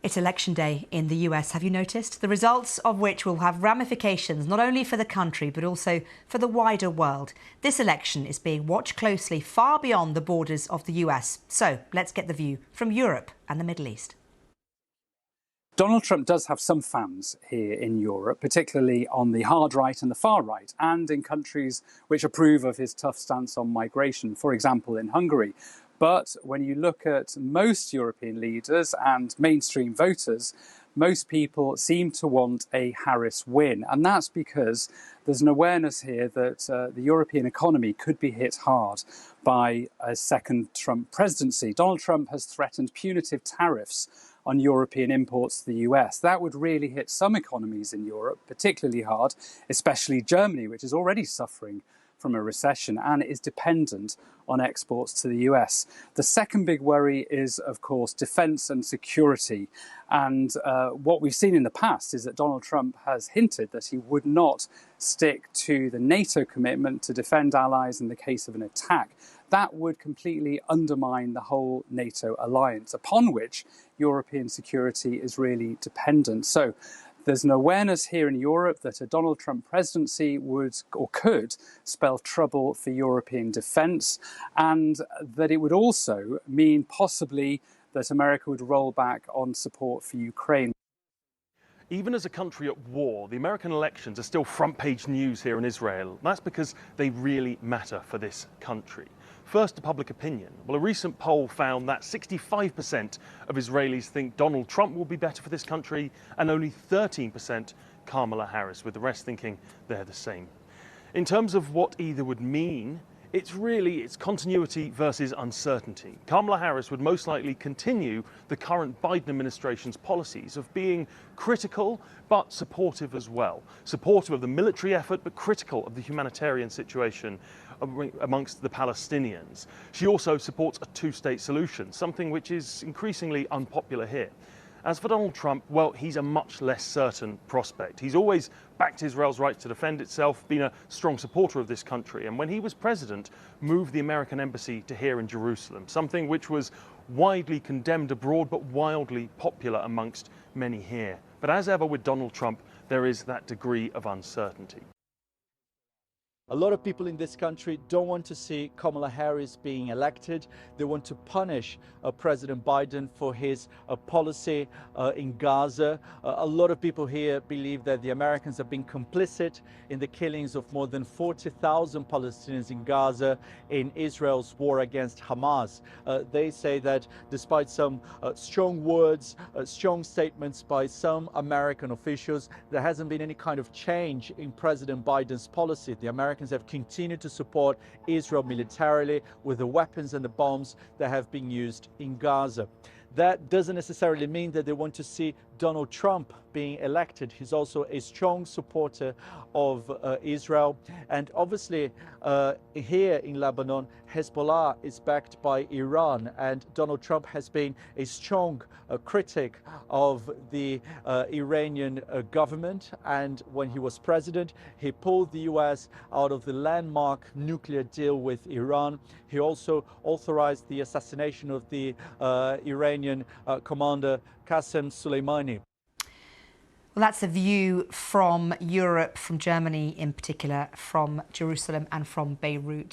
It's election day in the US, have you noticed? The results of which will have ramifications not only for the country but also for the wider world. This election is being watched closely far beyond the borders of the US. So let's get the view from Europe and the Middle East. Donald Trump does have some fans here in Europe, particularly on the hard right and the far right, and in countries which approve of his tough stance on migration, for example, in Hungary. But when you look at most European leaders and mainstream voters, most people seem to want a Harris win. And that's because there's an awareness here that the European economy could be hit hard by a second Trump presidency. Donald Trump has threatened punitive tariffs on European imports to the US. That would really hit some economies in Europe particularly hard, especially Germany, which is already suffering from a recession and is dependent on exports to the US. The second big worry is, of course, defence and security. And what we've seen in the past is that Donald Trump has hinted that he would not stick to the NATO commitment to defend allies in the case of an attack. That would completely undermine the whole NATO alliance, upon which European security is really dependent. So there's an awareness here in Europe that a Donald Trump presidency would or could spell trouble for European defence, and that it would also mean possibly that America would roll back on support for Ukraine. Even as a country at war, the American elections are still front-page news here in Israel. That's because they really matter for this country. First, to public opinion. Well, a recent poll found that 65% of Israelis think Donald Trump will be better for this country, and only 13% Kamala Harris, with the rest thinking they're the same. In terms of what either would mean, it's continuity versus uncertainty. Kamala Harris would most likely continue the current Biden administration's policies of being critical but supportive as well. Supportive of the military effort but critical of the humanitarian situation amongst the Palestinians. She also supports a two-state solution, something which is increasingly unpopular here. As for Donald Trump, well, he's a much less certain prospect. He's always backed Israel's right to defend itself, been a strong supporter of this country, and when he was president, moved the American embassy to here in Jerusalem, something which was widely condemned abroad but wildly popular amongst many here. But as ever with Donald Trump, there is that degree of uncertainty. A lot of people in this country don't want to see Kamala Harris being elected. They want to punish President Biden for his policy in Gaza. A lot of people here believe that the Americans have been complicit in the killings of more than 40,000 Palestinians in Gaza in Israel's war against Hamas. They say that despite some strong words, strong statements by some American officials, there hasn't been any kind of change in President Biden's policy. The Americans have continued to support Israel militarily with the weapons and the bombs that have been used in Gaza. That doesn't necessarily mean that they want to see Donald Trump being elected. He's also a strong supporter of Israel. And obviously, here in Lebanon, Hezbollah is backed by Iran. And Donald Trump has been a strong critic of the Iranian government. And when he was president, he pulled the US out of the landmark nuclear deal with Iran. He also authorized the assassination of the Iranian commander Qasem Soleimani. Well, that's a view from Europe, from Germany in particular, from Jerusalem and from Beirut.